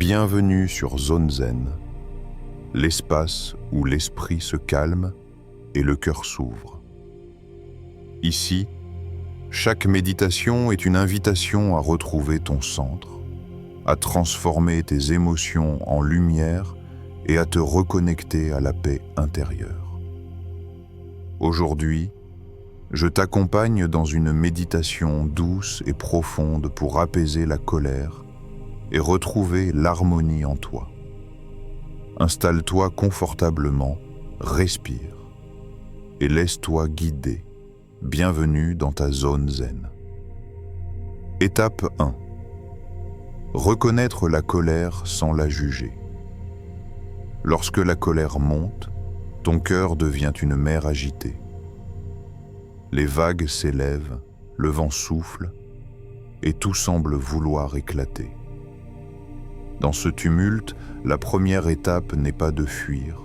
Bienvenue sur Zone Zen, l'espace où l'esprit se calme et le cœur s'ouvre. Ici, chaque méditation est une invitation à retrouver ton centre, à transformer tes émotions en lumière et à te reconnecter à la paix intérieure. Aujourd'hui, je t'accompagne dans une méditation douce et profonde pour apaiser la colère et retrouver l'harmonie en toi. Installe-toi confortablement, respire et laisse-toi guider. Bienvenue dans ta zone zen. Étape 1. Reconnaître la colère sans la juger. Lorsque la colère monte, ton cœur devient une mer agitée. Les vagues s'élèvent, le vent souffle, et tout semble vouloir éclater. Dans ce tumulte, la première étape n'est pas de fuir,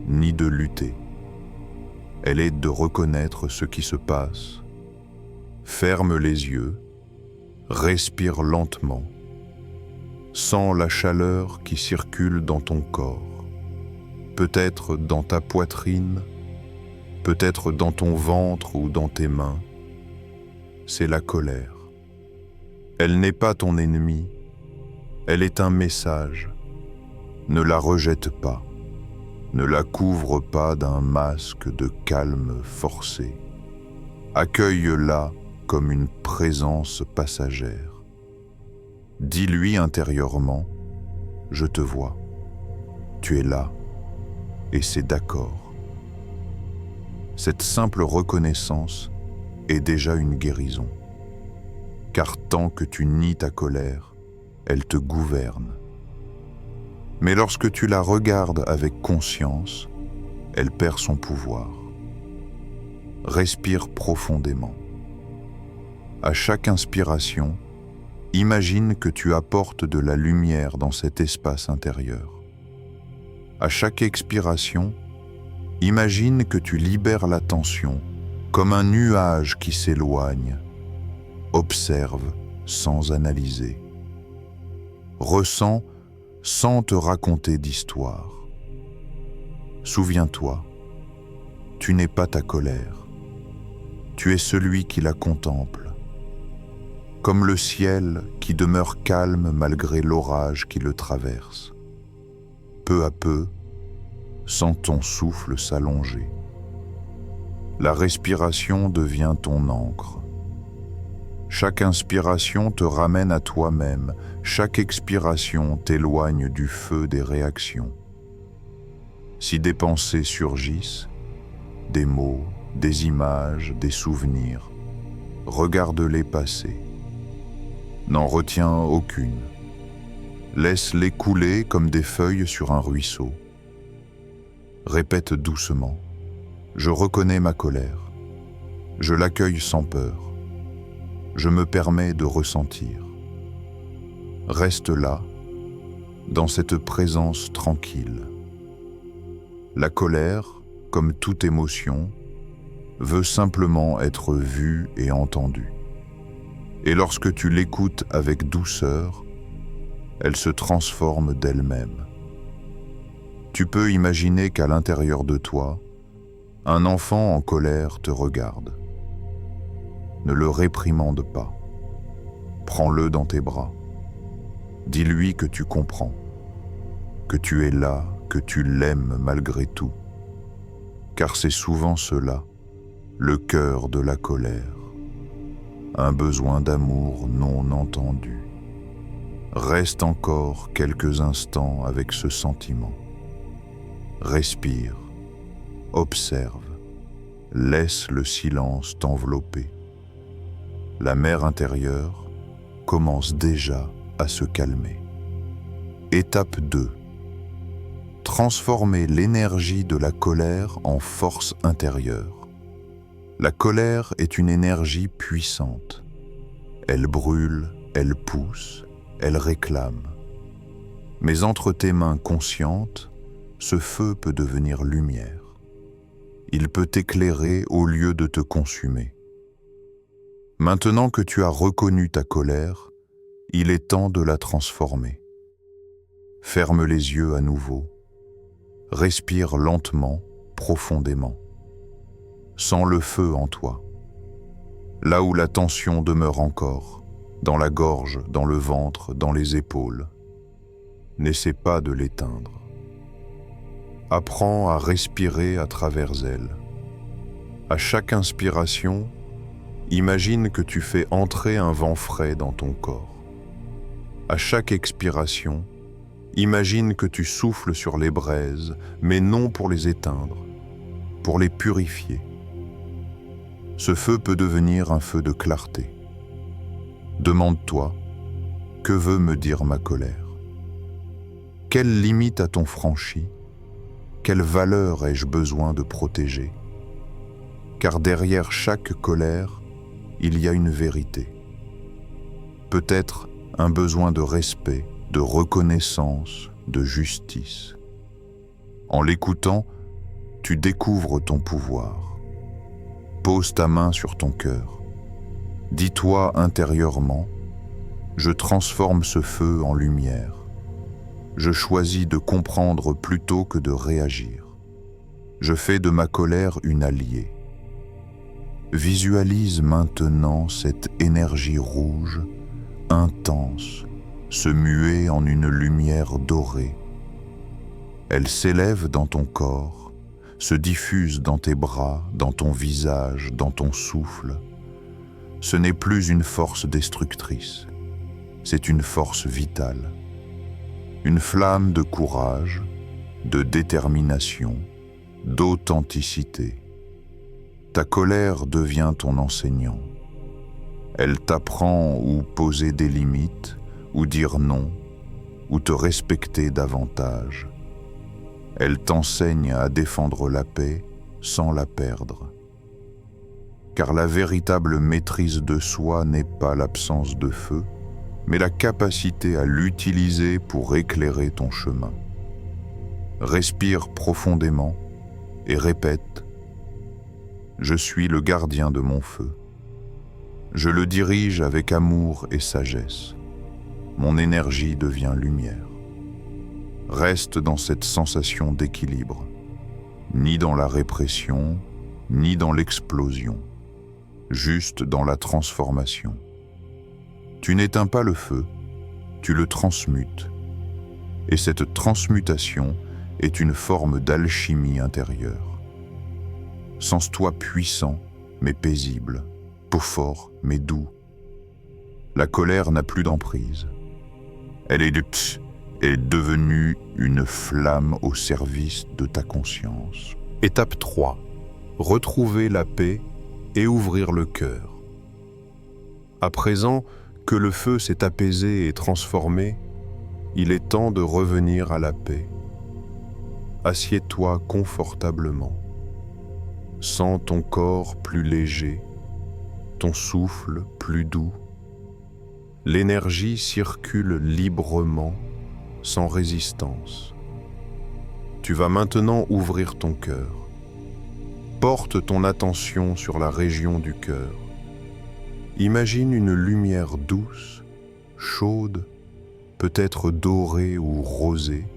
ni de lutter. Elle est de reconnaître ce qui se passe. Ferme les yeux, respire lentement, sens la chaleur qui circule dans ton corps, peut-être dans ta poitrine, peut-être dans ton ventre ou dans tes mains. C'est la colère. Elle n'est pas ton ennemi. Elle est un message. Ne la rejette pas. Ne la couvre pas d'un masque de calme forcé. Accueille-la comme une présence passagère. Dis-lui intérieurement, je te vois. Tu es là, et c'est d'accord. Cette simple reconnaissance est déjà une guérison. Car tant que tu nies ta colère, elle te gouverne. Mais lorsque tu la regardes avec conscience, elle perd son pouvoir. Respire profondément. À chaque inspiration, imagine que tu apportes de la lumière dans cet espace intérieur. À chaque expiration, imagine que tu libères la tension comme un nuage qui s'éloigne. Observe sans analyser. Ressens sans te raconter d'histoire. Souviens-toi, tu n'es pas ta colère. Tu es celui qui la contemple. Comme le ciel qui demeure calme malgré l'orage qui le traverse. Peu à peu, sens ton souffle s'allonger. La respiration devient ton encre. Chaque inspiration te ramène à toi-même, chaque expiration t'éloigne du feu des réactions. Si des pensées surgissent, des mots, des images, des souvenirs, regarde-les passer. N'en retiens aucune. Laisse-les couler comme des feuilles sur un ruisseau. Répète doucement, je reconnais ma colère. Je l'accueille sans peur. Je me permets de ressentir. Reste là, dans cette présence tranquille. La colère, comme toute émotion, veut simplement être vue et entendue. Et lorsque tu l'écoutes avec douceur, elle se transforme d'elle-même. Tu peux imaginer qu'à l'intérieur de toi, un enfant en colère te regarde. Ne le réprimande pas. Prends-le dans tes bras. Dis-lui que tu comprends, que tu es là, que tu l'aimes malgré tout. Car c'est souvent cela, le cœur de la colère. Un besoin d'amour non entendu. Reste encore quelques instants avec ce sentiment. Respire, observe, laisse le silence t'envelopper. La mer intérieure commence déjà à se calmer. Étape 2. Transformer l'énergie de la colère en force intérieure. La colère est une énergie puissante. Elle brûle, elle pousse, elle réclame. Mais entre tes mains conscientes, ce feu peut devenir lumière. Il peut t'éclairer au lieu de te consumer. Maintenant que tu as reconnu ta colère, il est temps de la transformer. Ferme les yeux à nouveau. Respire lentement, profondément. Sens le feu en toi. Là où la tension demeure encore, dans la gorge, dans le ventre, dans les épaules. N'essaie pas de l'éteindre. Apprends à respirer à travers elle. À chaque inspiration, imagine que tu fais entrer un vent frais dans ton corps. À chaque expiration, imagine que tu souffles sur les braises, mais non pour les éteindre, pour les purifier. Ce feu peut devenir un feu de clarté. Demande-toi, que veut me dire ma colère? Quelle limite a-t-on franchi? Quelle valeur ai-je besoin de protéger? Car derrière chaque colère, il y a une vérité. Peut-être un besoin de respect, de reconnaissance, de justice. En l'écoutant, tu découvres ton pouvoir. Pose ta main sur ton cœur. Dis-toi intérieurement, je transforme ce feu en lumière. Je choisis de comprendre plutôt que de réagir. Je fais de ma colère une alliée. Visualise maintenant cette énergie rouge, intense, se muer en une lumière dorée. Elle s'élève dans ton corps, se diffuse dans tes bras, dans ton visage, dans ton souffle. Ce n'est plus une force destructrice, c'est une force vitale. Une flamme de courage, de détermination, d'authenticité. Ta colère devient ton enseignant. Elle t'apprend où poser des limites, où dire non, où te respecter davantage. Elle t'enseigne à défendre la paix sans la perdre. Car la véritable maîtrise de soi n'est pas l'absence de feu, mais la capacité à l'utiliser pour éclairer ton chemin. Respire profondément et répète « Je suis le gardien de mon feu. Je le dirige avec amour et sagesse. Mon énergie devient lumière. » Reste dans cette sensation d'équilibre, ni dans la répression, ni dans l'explosion, juste dans la transformation. Tu n'éteins pas le feu, tu le transmutes. Et cette transmutation est une forme d'alchimie intérieure. Sens-toi puissant, mais paisible, peau fort, mais doux. La colère n'a plus d'emprise. Elle est devenue une flamme au service de ta conscience. Étape 3. Retrouver la paix et ouvrir le cœur. À présent, que le feu s'est apaisé et transformé, il est temps de revenir à la paix. Assieds-toi confortablement. Sens ton corps plus léger, ton souffle plus doux. L'énergie circule librement, sans résistance. Tu vas maintenant ouvrir ton cœur. Porte ton attention sur la région du cœur. Imagine une lumière douce, chaude, peut-être dorée ou rosée,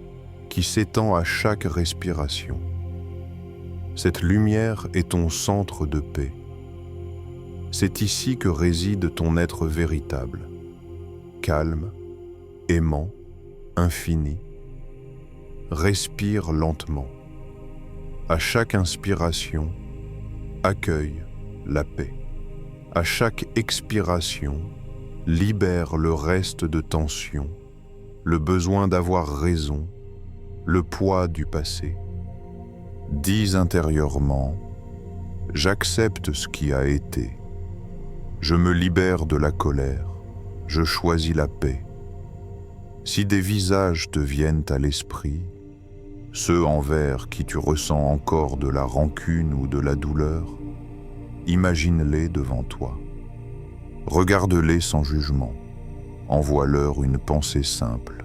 qui s'étend à chaque respiration. Cette lumière est ton centre de paix. C'est ici que réside ton être véritable, calme, aimant, infini. Respire lentement. À chaque inspiration, accueille la paix. À chaque expiration, libère le reste de tension, le besoin d'avoir raison, le poids du passé. Dis intérieurement, j'accepte ce qui a été. Je me libère de la colère, je choisis la paix. Si des visages te viennent à l'esprit, ceux envers qui tu ressens encore de la rancune ou de la douleur, imagine-les devant toi. Regarde-les sans jugement. Envoie-leur une pensée simple.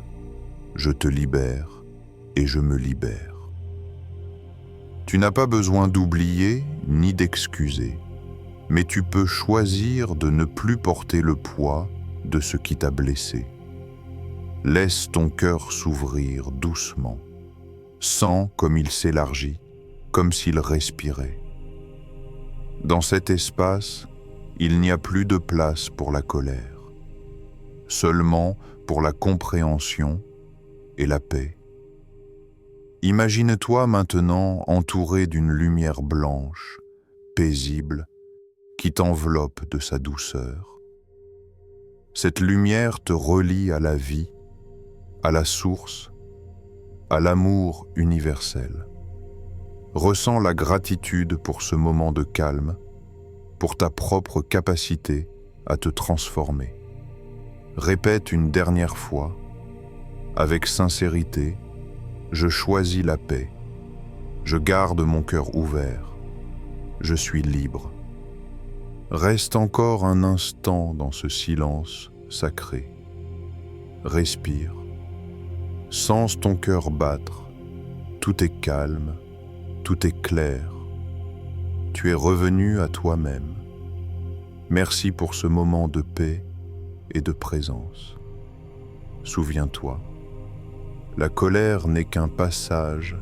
Je te libère et je me libère. Tu n'as pas besoin d'oublier ni d'excuser, mais tu peux choisir de ne plus porter le poids de ce qui t'a blessé. Laisse ton cœur s'ouvrir doucement. Sens comme il s'élargit, comme s'il respirait. Dans cet espace, il n'y a plus de place pour la colère, seulement pour la compréhension et la paix. Imagine-toi maintenant entouré d'une lumière blanche, paisible, qui t'enveloppe de sa douceur. Cette lumière te relie à la vie, à la source, à l'amour universel. Ressens la gratitude pour ce moment de calme, pour ta propre capacité à te transformer. Répète une dernière fois, avec sincérité, je choisis la paix, je garde mon cœur ouvert, je suis libre. Reste encore un instant dans ce silence sacré. Respire, sens ton cœur battre, tout est calme, tout est clair. Tu es revenu à toi-même. Merci pour ce moment de paix et de présence. Souviens-toi, la colère n'est qu'un passage,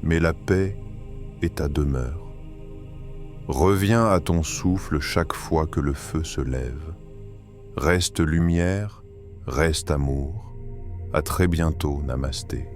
mais la paix est ta demeure. Reviens à ton souffle chaque fois que le feu se lève. Reste lumière, reste amour. À très bientôt, Namasté.